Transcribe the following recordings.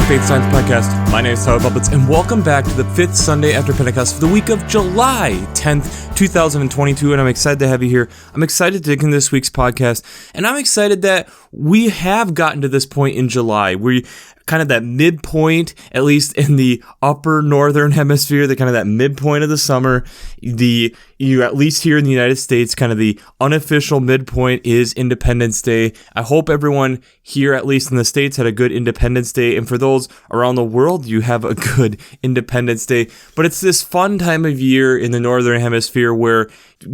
Faith Science Podcast. My name is Bublitz, and welcome back to the fifth Sunday after Pentecost for the week of July 10th, 2022, and I'm excited to have you here. I'm excited to dig into this week's podcast, and I'm excited that we have gotten to this point in July. We kind of that midpoint, at least in the upper northern hemisphere, the kind of that midpoint of the summer. You at least here in the United States, kind of the unofficial midpoint is Independence Day. I hope everyone here, at least in the States, had a good Independence Day. And for those around the world, you have a good Independence Day. But it's this fun time of year in the northern hemisphere where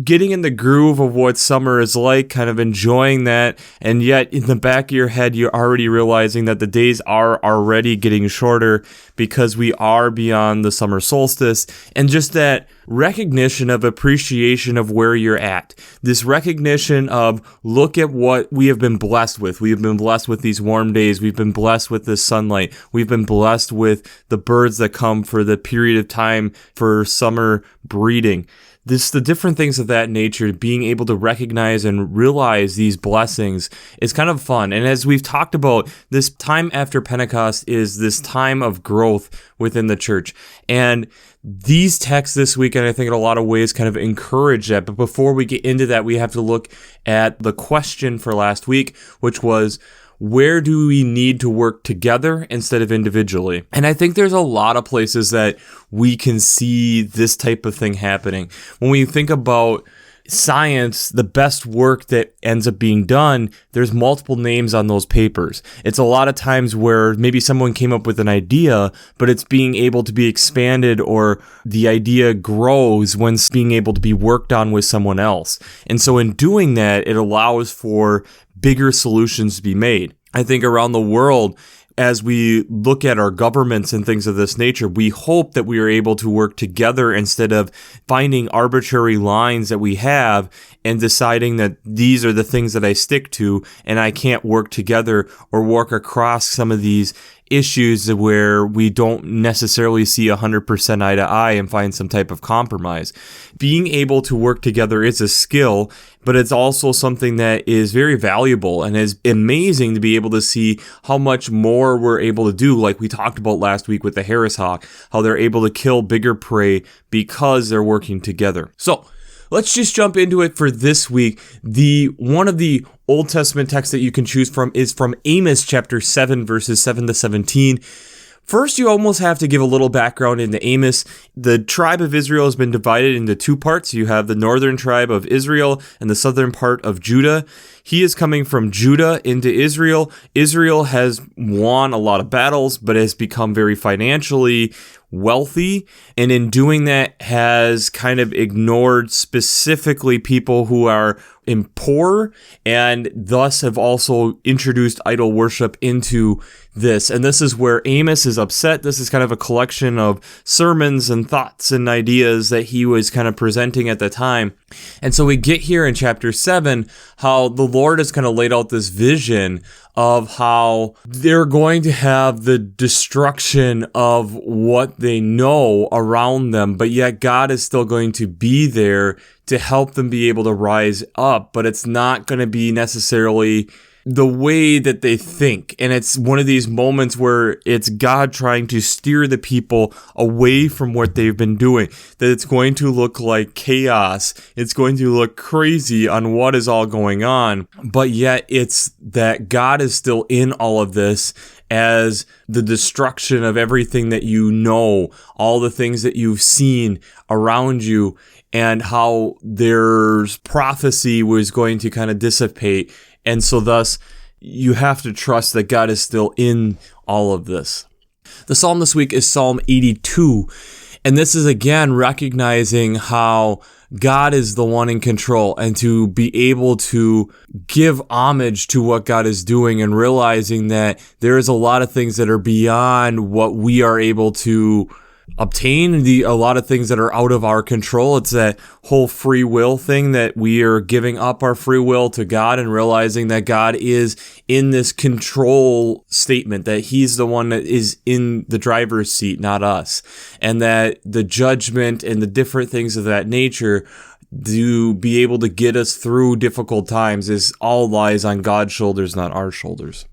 getting in the groove of what summer is like, kind of enjoying that. And yet in the back of your head, you're already realizing that the days are already getting shorter because we are beyond the summer solstice. And just that recognition of appreciation of where you're at. This recognition of, look at what we have been blessed with. We have been blessed with these warm days. We've been blessed with this sunlight. We've been blessed with the birds that come for the period of time for summer breeding. The different things of that nature, being able to recognize and realize these blessings is kind of fun. And as we've talked about, this time after Pentecost is this time of growth within the church. And these texts this weekend, I think in a lot of ways kind of encourage that. But before we get into that, we have to look at the question for last week, which was, where do we need to work together instead of individually? And I think there's a lot of places that we can see this type of thing happening. When we think about science, the best work that ends up being done, there's multiple names on those papers. It's a lot of times where maybe someone came up with an idea, but it's being able to be expanded, or the idea grows when it's being able to be worked on with someone else. And so in doing that, it allows for bigger solutions to be made. I think around the world, as we look at our governments and things of this nature, we hope that we are able to work together instead of finding arbitrary lines that we have and deciding that these are the things that I stick to and I can't work together or work across some of these issues where we don't necessarily see 100% eye to eye and find some type of compromise. Being able to work together is a skill, but it's also something that is very valuable and is amazing to be able to see how much more we're able to do, like we talked about last week with the Harris hawk, how they're able to kill bigger prey because they're working together. So let's just jump into it for this week. One of the Old Testament texts that you can choose from is from Amos chapter 7, verses 7 to 17. First, you almost have to give a little background into Amos. The tribe of Israel has been divided into two parts. You have the northern tribe of Israel and the southern part of Judah. He is coming from Judah into Israel. Israel has won a lot of battles, but has become very financially wealthy, and in doing that has kind of ignored specifically people who are poor, and thus have also introduced idol worship into this. And this is where Amos is upset. This is kind of a collection of sermons and thoughts and ideas that he was kind of presenting at the time. And so we get here in chapter 7 how the Lord has kind of laid out this vision of how they're going to have the destruction of what they know around them, but yet God is still going to be there to help them be able to rise up, but it's not going to be necessarily the way that they think. And it's one of these moments where it's God trying to steer the people away from what they've been doing, that it's going to look like chaos. It's going to look crazy on what is all going on, but yet it's that God is still in all of this as the destruction of everything that you know, all the things that you've seen around you, and how there's prophecy was going to kind of dissipate. And so thus, you have to trust that God is still in all of this. The psalm this week is Psalm 82. And this is again recognizing how God is the one in control, and to be able to give homage to what God is doing and realizing that there is a lot of things that are beyond what we are able to obtain, a lot of things that are out of our control. It's that whole free will thing, that we are giving up our free will to God and realizing that God is in this control statement, that he's the one that is in the driver's seat, not us, and that the judgment and the different things of that nature to be able to get us through difficult times is all lies on God's shoulders, not our shoulders.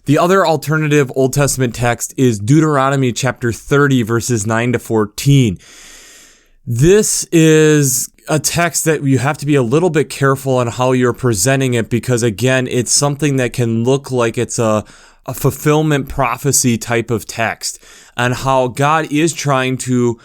The other alternative Old Testament text is Deuteronomy chapter 30, verses 9 to 14. This is a text that you have to be a little bit careful on how you're presenting it, because again, it's something that can look like it's a fulfillment prophecy type of text, and how God is trying to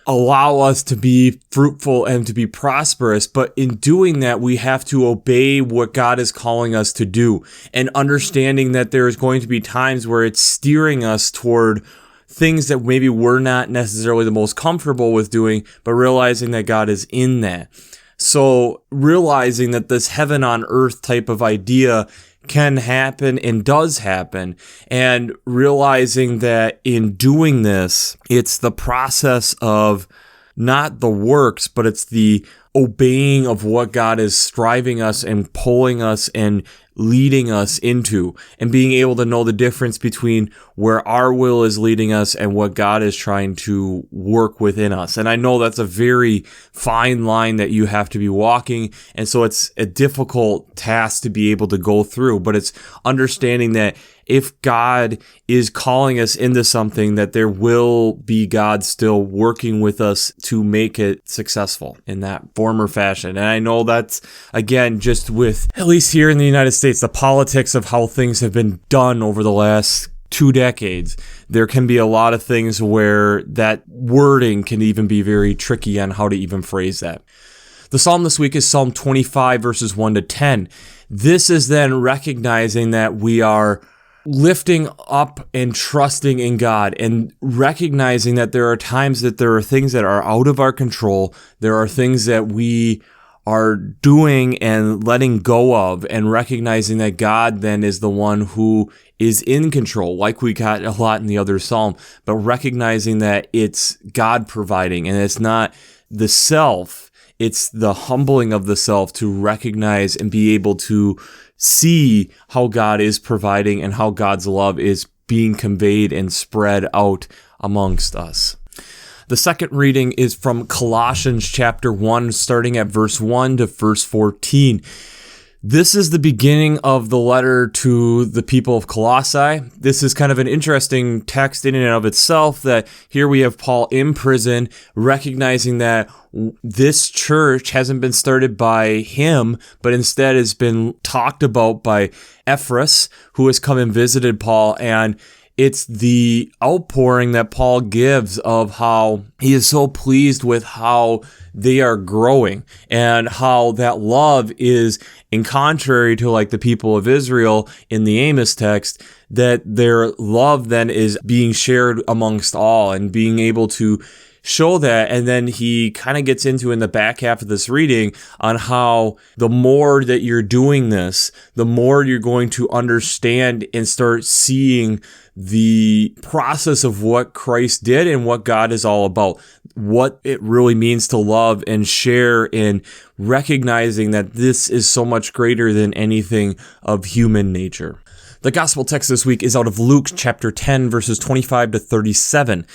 allow us to be fruitful and to be prosperous. But in doing that, we have to obey what God is calling us to do, and understanding that there is going to be times where it's steering us toward things that maybe we're not necessarily the most comfortable with doing, but realizing that God is in that. So realizing that this heaven on earth type of idea can happen and does happen, and realizing that in doing this, it's the process of not the works, but it's the obeying of what God is striving us and pulling us and leading us into, and being able to know the difference between where our will is leading us and what God is trying to work within us. And I know that's a very fine line that you have to be walking, and so it's a difficult task to be able to go through, but it's understanding that if God is calling us into something, that there will be God still working with us to make it successful in that form or fashion. And I know that's, again, just with, at least here in the United States, the politics of how things have been done over the last 2 decades. There can be a lot of things where that wording can even be very tricky on how to even phrase that. The psalm this week is Psalm 25, verses 1 to 10. This is then recognizing that we are lifting up and trusting in God, and recognizing that there are times that there are things that are out of our control. There are things that we are doing and letting go of, and recognizing that God then is the one who is in control, like we got a lot in the other psalm, but recognizing that it's God providing, and it's not the self. It's the humbling of the self to recognize and be able to see how God is providing and how God's love is being conveyed and spread out amongst us. The second reading is from Colossians chapter 1, starting at verse 1 to verse 14. This is the beginning of the letter to the people of Colossae. This is kind of an interesting text in and of itself, that here we have Paul in prison, recognizing that this church hasn't been started by him, but instead has been talked about by Ephraim, who has come and visited Paul, and it's the outpouring that Paul gives of how he is so pleased with how they are growing, and how that love is, in contrary to like the people of Israel in the Amos text, that their love then is being shared amongst all, and being able to show that. And then he kind of gets into in the back half of this reading on how the more that you're doing this, the more you're going to understand and start seeing the process of what Christ did and what God is all about, what it really means to love and share, in recognizing that this is so much greater than anything of human nature. The gospel text this week is out of Luke chapter 10, verses 25 to 37.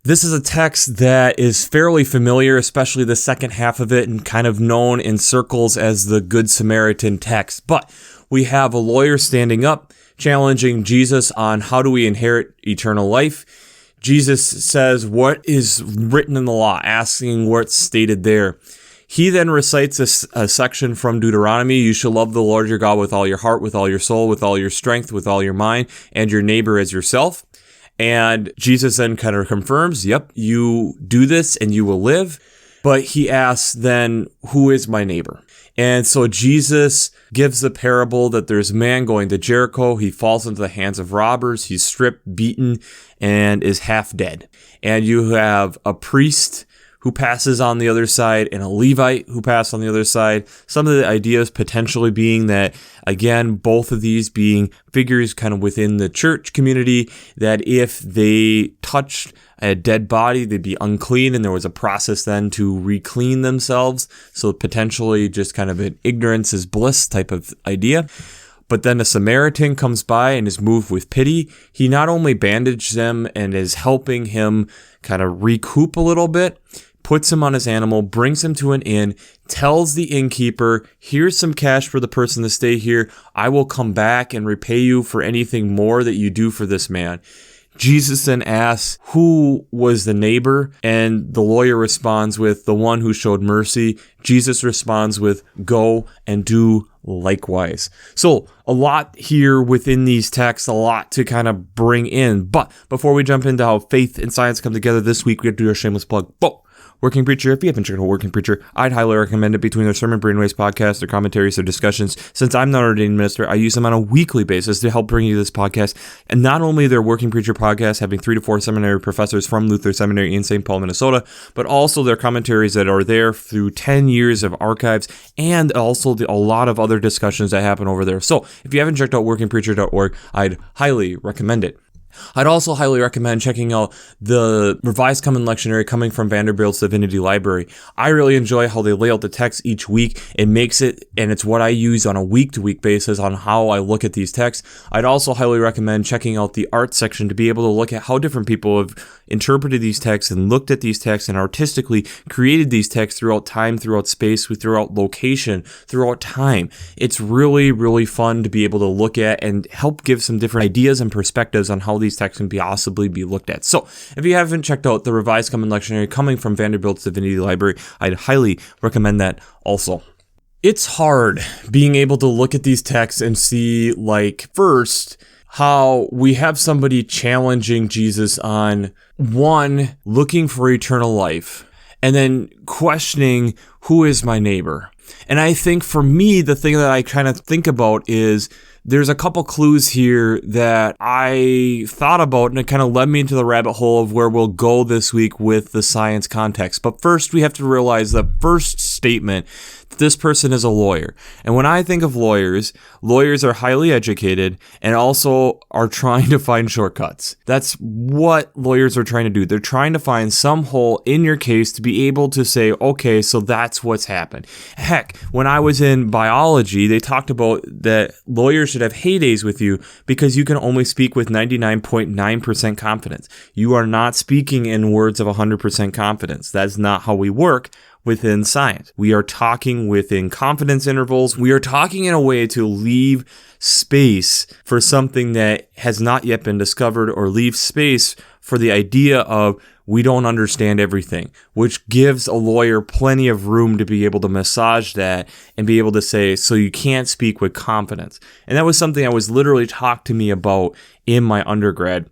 This is a text that is fairly familiar, especially the second half of it, and kind of known in circles as the Good Samaritan text. But we have a lawyer standing up, challenging Jesus on how do we inherit eternal life. Jesus says, what is written in the law, asking what's stated there. He then recites a section from Deuteronomy. You shall love the Lord your God with all your heart, with all your soul, with all your strength, with all your mind, and your neighbor as yourself. And Jesus then kind of confirms, yep, you do this and you will live. But he asks then, who is my neighbor? And so Jesus gives the parable that there's a man going to Jericho. He falls into the hands of robbers. He's stripped, beaten, and is half dead. And you have a priest who passes on the other side, and a Levite who passes on the other side. Some of the ideas potentially being that, again, both of these being figures kind of within the church community, that if they touched a dead body, they'd be unclean, and there was a process then to re-clean themselves. So potentially just kind of an ignorance is bliss type of idea. But then a Samaritan comes by and is moved with pity. He not only bandages them and is helping him kind of recoup a little bit, puts him on his animal, brings him to an inn, tells the innkeeper, here's some cash for the person to stay here. I will come back and repay you for anything more that you do for this man. Jesus then asks, who was the neighbor? And the lawyer responds with, the one who showed mercy. Jesus responds with, go and do likewise. So a lot here within these texts, a lot to kind of bring in. But before we jump into how faith and science come together this week, we have to do our shameless plug. Working Preacher. If you haven't checked out Working Preacher, I'd highly recommend it. Between their Sermon Brainwaves podcast, their commentaries, their discussions. Since I'm not an ordained minister, I use them on a weekly basis to help bring you this podcast. And not only their Working Preacher podcast, having 3 to 4 seminary professors from Luther Seminary in St. Paul, Minnesota, but also their commentaries that are there through 10 years of archives, and also a lot of other discussions that happen over there. So if you haven't checked out workingpreacher.org, I'd highly recommend it. I'd also highly recommend checking out the Revised Common Lectionary coming from Vanderbilt's Divinity Library. I really enjoy how they lay out the text each week. It makes it, and it's what I use on a week-to-week basis on how I look at these texts. I'd also highly recommend checking out the art section to be able to look at how different people have interpreted these texts and looked at these texts and artistically created these texts throughout time, throughout space, throughout location, throughout time. It's really, really fun to be able to look at and help give some different ideas and perspectives on how these texts can possibly be looked at. So if you haven't checked out the Revised Common Lectionary coming from Vanderbilt's Divinity Library, I'd highly recommend that also. It's hard being able to look at these texts and see, first, how we have somebody challenging Jesus on, one, looking for eternal life, and then questioning, who is my neighbor? And I think for me, the thing that I kind of think about is there's a couple clues here that I thought about, and it kind of led me into the rabbit hole of where we'll go this week with the science context. But first, we have to realize the first statement, this person is a lawyer. And when I think of lawyers are highly educated and also are trying to find shortcuts. That's what lawyers are trying to do. They're trying to find some hole in your case to be able to say, okay, so that's what's happened. Heck, when I was in biology, they talked about that lawyers should have heydays with you because you can only speak with 99.9% confidence. You are not speaking in words of 100% confidence. That's not how we work within science. We are talking within confidence intervals. We are talking in a way to leave space for something that has not yet been discovered, or leave space for the idea of we don't understand everything, which gives a lawyer plenty of room to be able to massage that and be able to say, so you can't speak with confidence. And that was something that was literally talked to me about in my undergrad.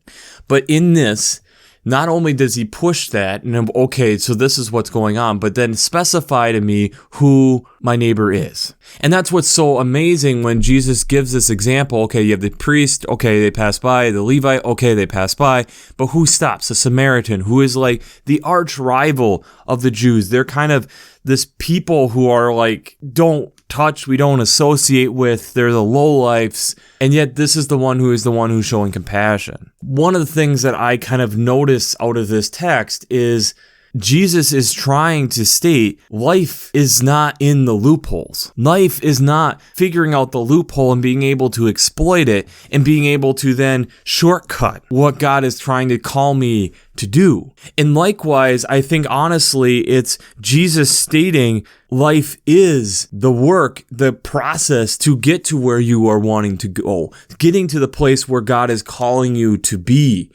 But in this, not only does he push that, and I'm, okay, so this is what's going on, but then specify to me who my neighbor is. And that's what's so amazing when Jesus gives this example. Okay, you have the priest, okay, they pass by, the Levite, okay, they pass by, but who stops? The Samaritan, who is like the arch rival of the Jews. They're kind of this people who are like, don't touch, we don't associate with, they're the lowlifes, and yet this is the one who's showing compassion. One of the things that I kind of notice out of this text is Jesus is trying to state life is not in the loopholes. Life is not figuring out the loophole and being able to exploit it and being able to then shortcut what God is trying to call me to do. And likewise, I think honestly, it's Jesus stating life is the work, the process to get to where you are wanting to go, getting to the place where God is calling you to be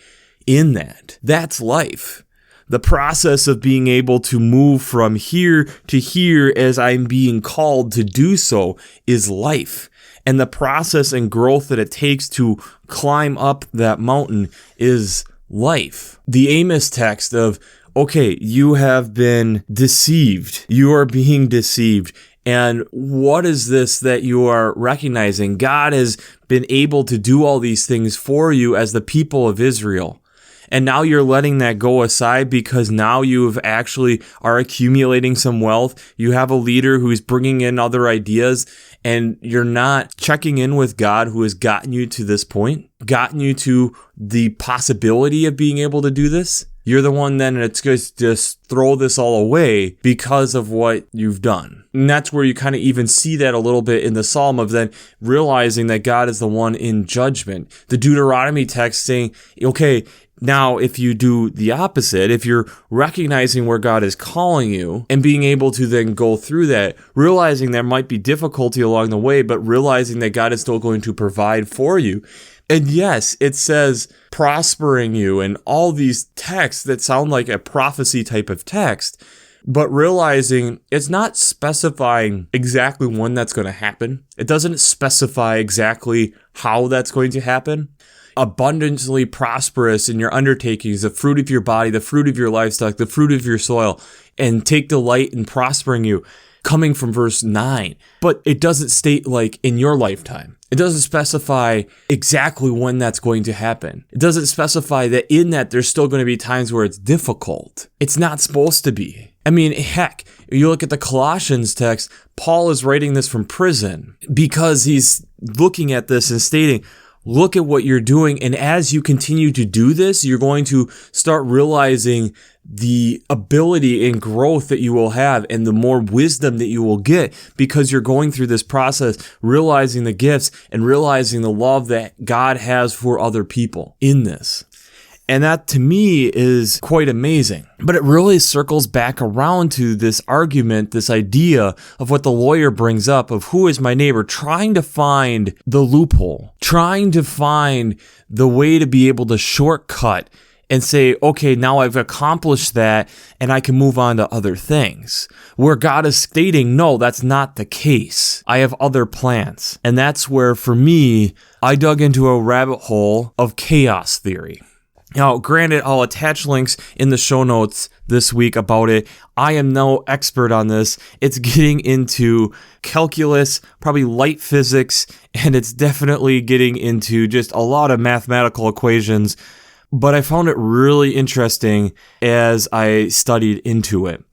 in that. That's life. The process of being able to move from here to here as I'm being called to do so is life. And the process and growth that it takes to climb up that mountain is life. The Amos text of, okay, you have been deceived. You are being deceived. And what is this that you are recognizing? God has been able to do all these things for you as the people of Israel. And now you're letting that go aside because now you've actually are accumulating some wealth. You have a leader who's bringing in other ideas, and you're not checking in with God who has gotten you to this point, gotten you to the possibility of being able to do this. You're the one then that's going to just throw this all away because of what you've done. And that's where you kind of even see that a little bit in the Psalm of then realizing that God is the one in judgment. The Deuteronomy text saying, okay, now if you do the opposite, if you're recognizing where God is calling you and being able to then go through that, realizing there might be difficulty along the way, but realizing that God is still going to provide for you. And yes, it says prospering you and all these texts that sound like a prophecy type of text, but realizing it's not specifying exactly when that's going to happen. It doesn't specify exactly how that's going to happen. Abundantly prosperous in your undertakings, the fruit of your body, the fruit of your livestock, the fruit of your soil, and take delight in prospering you, coming from verse 9. But it doesn't state like in your lifetime. It doesn't specify exactly when that's going to happen. It doesn't specify that in that there's still going to be times where it's difficult. It's not supposed to be. I mean, heck, you look at the Colossians text, Paul is writing this from prison because he's looking at this and stating, look at what you're doing. And as you continue to do this, you're going to start realizing the ability and growth that you will have and the more wisdom that you will get because you're going through this process, realizing the gifts and realizing the love that God has for other people in this. And that to me is quite amazing. But it really circles back around to this argument, this idea of what the lawyer brings up of who is my neighbor, trying to find the loophole, trying to find the way to be able to shortcut and say, okay, now I've accomplished that and I can move on to other things. Where God is stating, no, that's not the case. I have other plans. And that's where, for me, I dug into a rabbit hole of chaos theory. Now, granted, I'll attach links in the show notes this week about it. I am no expert on this. It's getting into calculus, probably light physics, and it's definitely getting into just a lot of mathematical equations. But I found it really interesting as I studied into it.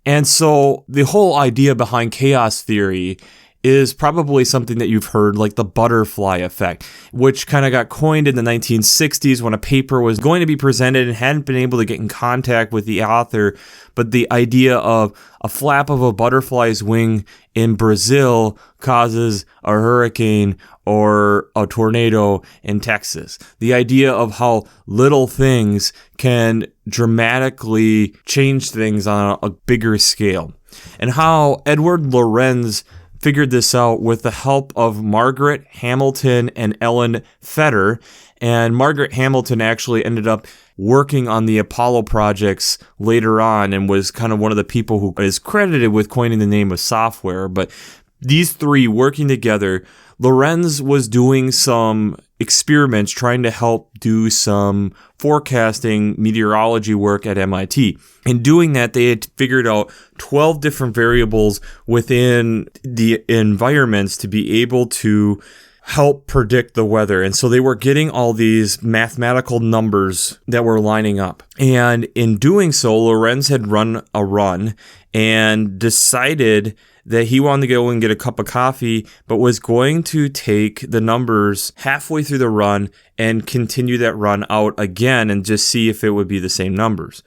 And so the whole idea behind chaos theory is probably something that you've heard, like the butterfly effect, which kind of got coined in the 1960s when a paper was going to be presented and hadn't been able to get in contact with the author. But the idea of a flap of a butterfly's wing in Brazil causes a hurricane or a tornado in Texas. The idea of how little things can dramatically change things on a bigger scale. And how Edward Lorenz figured this out with the help of Margaret Hamilton and Ellen Fetter. And Margaret Hamilton actually ended up working on the Apollo projects later on and was kind of one of the people who is credited with coining the name of software. But these three working together, Lorenz was doing some experiments trying to help do some forecasting meteorology work at MIT. In doing that, they had figured out 12 different variables within the environments to be able to help predict the weather. And so they were getting all these mathematical numbers that were lining up. And in doing so, Lorenz had run a run and decided that he wanted to go and get a cup of coffee, but was going to take the numbers halfway through the run and continue that run out again and just see if it would be the same numbers.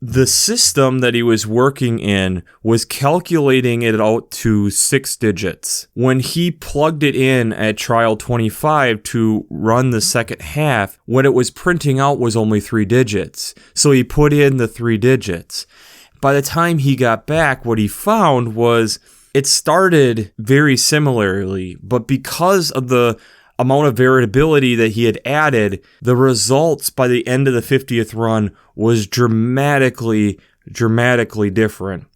The system that he was working in was calculating it out to 6 digits. When he plugged it in at trial 25 to run the second half, what it was printing out was only 3 digits. So he put in the 3 digits. By the time he got back, what he found was it started very similarly, but because of the amount of variability that he had added, the results by the end of the 50th run was dramatically different.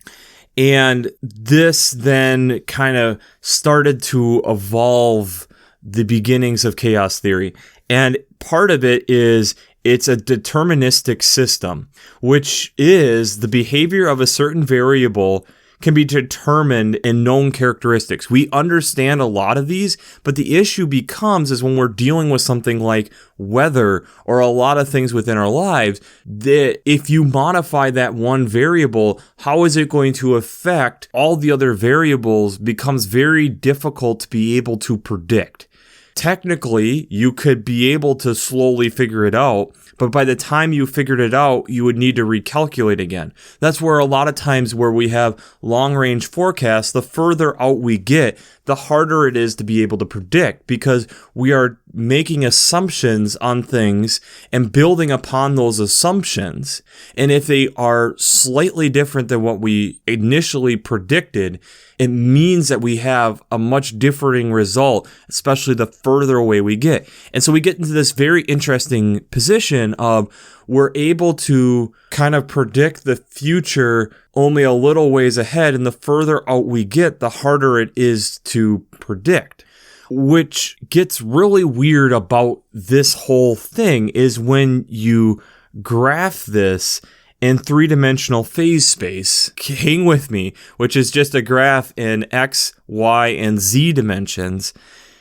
And this then kind of started to evolve the beginnings of chaos theory. And part of it is it's a deterministic system, which is the behavior of a certain variable can be determined in known characteristics. We understand a lot of these, but the issue becomes is when we're dealing with something like weather or a lot of things within our lives, that if you modify that one variable, how is it going to affect all the other variables becomes very difficult to be able to predict. technically you could be able to slowly figure it out, but by the time you figured it out, you would need to recalculate again. That's where a lot of times where we have long-range forecasts, the further out we get, the harder it is to be able to predict, because we are making assumptions on things and building upon those assumptions. And if they are slightly different than what we initially predicted, it means that we have a much differing result, especially the further away we get. And so we get into this very interesting position of we're able to kind of predict the future only a little ways ahead, and the further out we get, the harder it is to predict. Which gets really weird about this whole thing is when you graph this in three-dimensional phase space. Hang with me, which is just a graph in X, Y, and Z dimensions.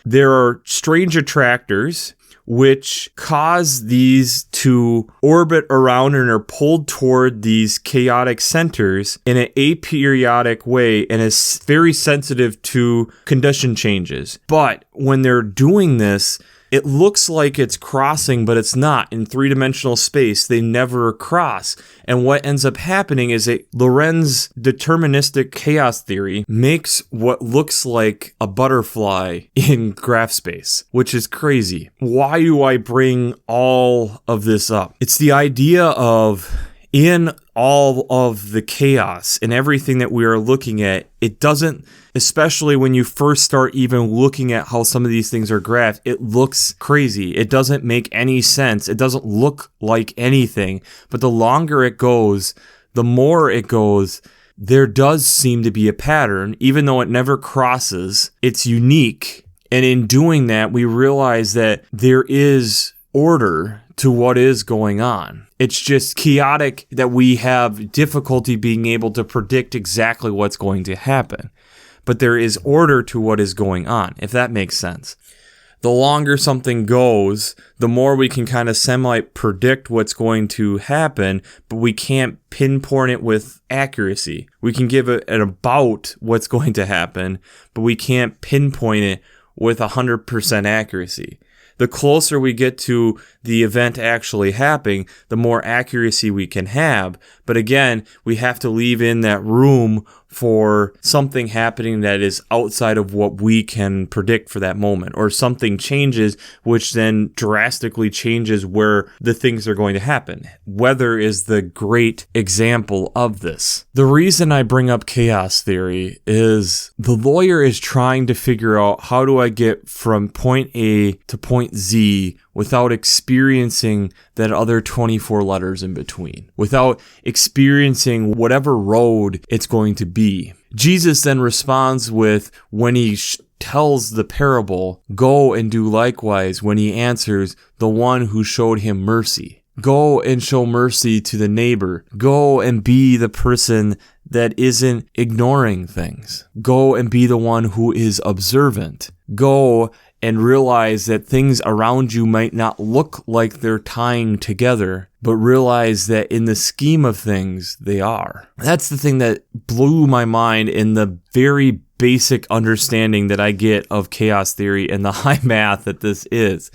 There are strange attractors which cause these to orbit around and are pulled toward these chaotic centers in an aperiodic way and is very sensitive to condition changes. But when they're doing this, it looks like it's crossing, but it's not. In three-dimensional space, they never cross. And what ends up happening is that Lorentz deterministic chaos theory makes what looks like a butterfly in graph space, which is crazy. Why do I bring all of this up? It's the idea of, in all of the chaos and everything that we are looking at, it doesn't, especially when you first start even looking at how some of these things are graphed, it looks crazy. It doesn't make any sense. It doesn't look like anything. But the longer it goes, the more it goes, there does seem to be a pattern. Even though it never crosses, it's unique. And in doing that, we realize that there is order to what is going on. It's just chaotic that we have difficulty being able to predict exactly what's going to happen. But there is order to what is going on, if that makes sense. The longer something goes, the more we can kind of semi-predict what's going to happen, but we can't pinpoint it with accuracy. We can give it an about what's going to happen, but we can't pinpoint it with 100% accuracy. The closer we get to the event actually happening, the more accuracy we can have. But again, we have to leave in that room for something happening that is outside of what we can predict for that moment, or something changes, which then drastically changes where the things are going to happen. Weather is the great example of this. The reason I bring up chaos theory is the lawyer is trying to figure out, how do I get from point A to point Z without experiencing that other 24 letters in between, without experiencing whatever road it's going to be. Jesus then responds with, when he tells the parable, go and do likewise, when he answers, the one who showed him mercy. Go and show mercy to the neighbor. Go and be the person that isn't ignoring things. Go and be the one who is observant. Go and realize that things around you might not look like they're tying together, but realize that in the scheme of things, they are. That's the thing that blew my mind in the very basic understanding that I get of chaos theory and the high math that this is.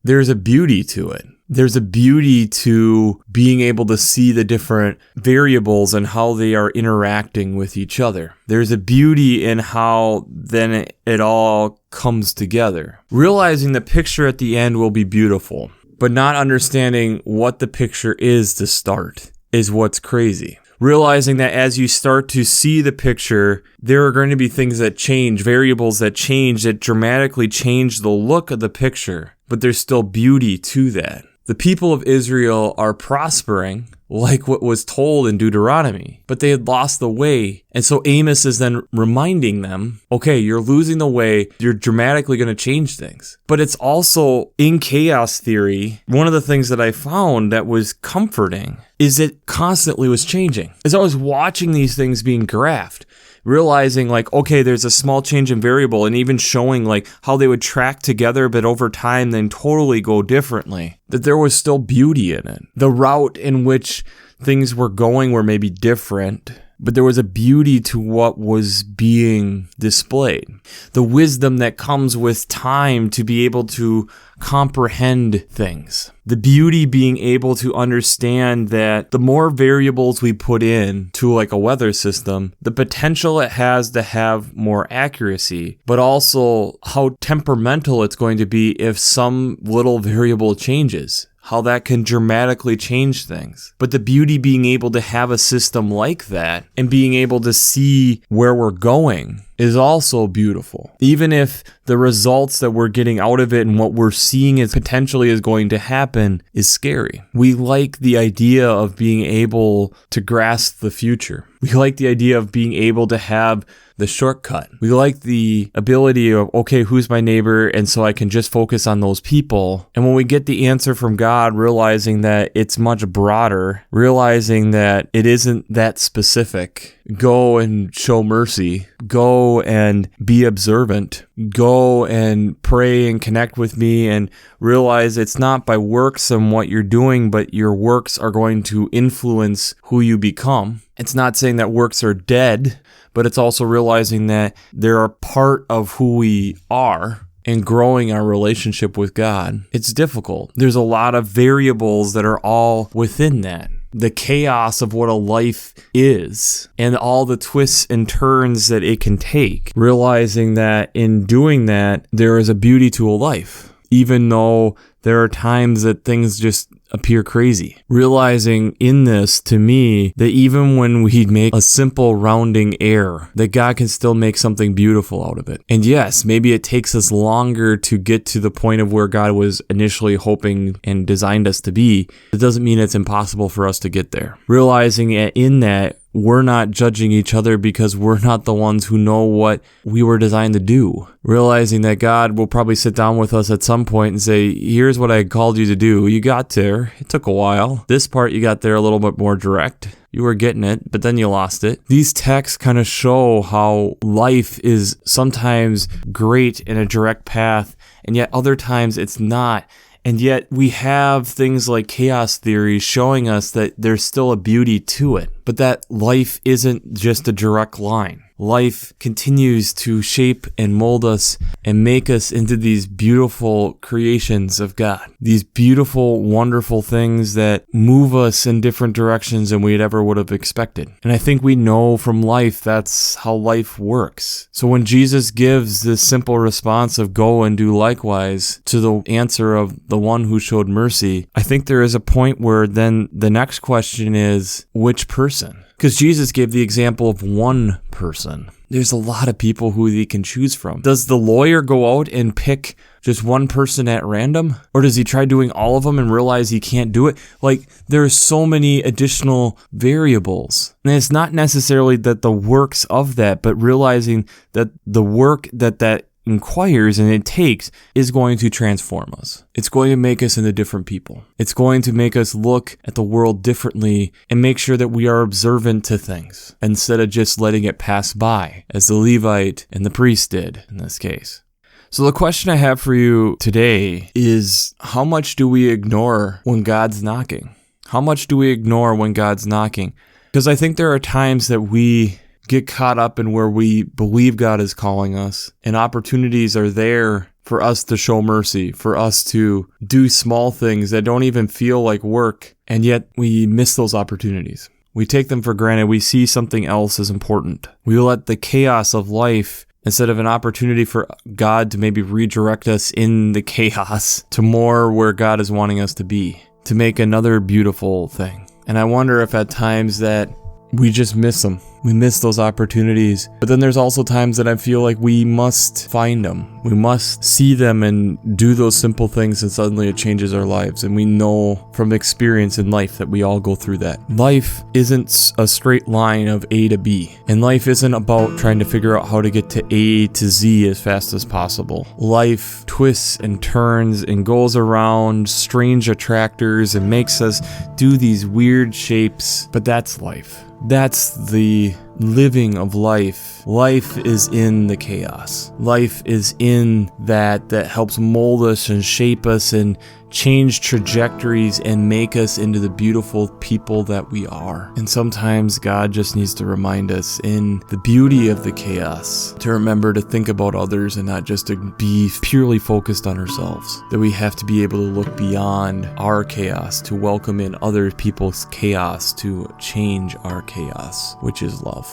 There's a beauty to it. There's a beauty to being able to see the different variables and how they are interacting with each other. There's a beauty in how then it all comes together. Realizing the picture at the end will be beautiful, but not understanding what the picture is to start is what's crazy. Realizing that as you start to see the picture, there are going to be things that change, variables that dramatically change the look of the picture, but there's still beauty to that. The people of Israel are prospering like what was told in Deuteronomy, but they had lost the way. And so Amos is then reminding them, okay, you're losing the way. You're dramatically going to change things. But it's also in chaos theory, one of the things that I found that was comforting is it constantly was changing. As I was watching these things being graphed, realizing like, okay, there's a small change in variable, and even showing like how they would track together, but over time then totally go differently, that there was still beauty in it. The route in which things were going were maybe different, but there was a beauty to what was being displayed. The wisdom that comes with time to be able to comprehend things. The beauty being able to understand that the more variables we put in to like a weather system, the potential it has to have more accuracy, but also how temperamental it's going to be if some little variable changes. How that can dramatically change things. But the beauty being able to have a system like that and being able to see where we're going is also beautiful. Even if the results that we're getting out of it and what we're seeing is potentially is going to happen is scary. We like the idea of being able to grasp the future. We like the idea of being able to have the shortcut. We like the ability of, okay, who's my neighbor? And so I can just focus on those people. And when we get the answer from God, realizing that it's much broader, realizing that it isn't that specific, go and show mercy, go and be observant, go and pray and connect with me, and realize it's not by works and what you're doing, but your works are going to influence who you become. It's not saying that works are dead, but it's also realizing that they're a part of who we are and growing our relationship with God. It's difficult. There's a lot of variables that are all within that. The chaos of what a life is and all the twists and turns that it can take. Realizing that in doing that, there is a beauty to a life, even though there are times that things just appear crazy. Realizing in this, to me, that even when we make a simple rounding error, that God can still make something beautiful out of it. And yes, maybe it takes us longer to get to the point of where God was initially hoping and designed us to be. It doesn't mean it's impossible for us to get there. Realizing in that, we're not judging each other because we're not the ones who know what we were designed to do. Realizing that God will probably sit down with us at some point and say, here's what I called you to do. You got there. It took a while. This part you got there a little bit more direct. You were getting it, but then you lost it. These texts kind of show how life is sometimes great in a direct path, and yet other times it's not. And yet we have things like chaos theory showing us that there's still a beauty to it, but that life isn't just a direct line. Life continues to shape and mold us and make us into these beautiful creations of God. These beautiful, wonderful things that move us in different directions than we ever would have expected. And I think we know from life that's how life works. So when Jesus gives this simple response of go and do likewise to the answer of the one who showed mercy, I think there is a point where then the next question is, which person? Because Jesus gave the example of one person. There's a lot of people who he can choose from. Does the lawyer go out and pick just one person at random? Or does he try doing all of them and realize he can't do it? Like, there are so many additional variables. And it's not necessarily that the works of that, but realizing that the work that inquires and it takes is going to transform us. It's going to make us into different people. It's going to make us look at the world differently and make sure that we are observant to things instead of just letting it pass by, as the Levite and the priest did in this case. So the question I have for you today is, how much do we ignore when God's knocking? How much do we ignore when God's knocking? Because I think there are times that we get caught up in where we believe God is calling us, and opportunities are there for us to show mercy, for us to do small things that don't even feel like work, and yet we miss those opportunities. We take them for granted. We see something else as important. We let the chaos of life, instead of an opportunity for God to maybe redirect us in the chaos to more where God is wanting us to be, to make another beautiful thing. And I wonder if at times that we just miss them. We miss those opportunities. But then there's also times that I feel like we must find them. We must see them and do those simple things, and suddenly it changes our lives. And we know from experience in life that we all go through that. Life isn't a straight line of A to B. And life isn't about trying to figure out how to get to A to Z as fast as possible. Life twists and turns and goes around strange attractors and makes us do these weird shapes. But that's life. That's the living of life. Life is in the chaos. Life is in that helps mold us and shape us and change trajectories and make us into the beautiful people that we are. And sometimes God just needs to remind us in the beauty of the chaos to remember to think about others and not just to be purely focused on ourselves. That we have to be able to look beyond our chaos, to welcome in other people's chaos, to change our chaos, which is love.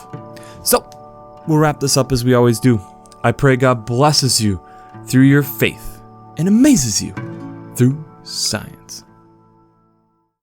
So, we'll wrap this up as we always do. I pray God blesses you through your faith and amazes you through science.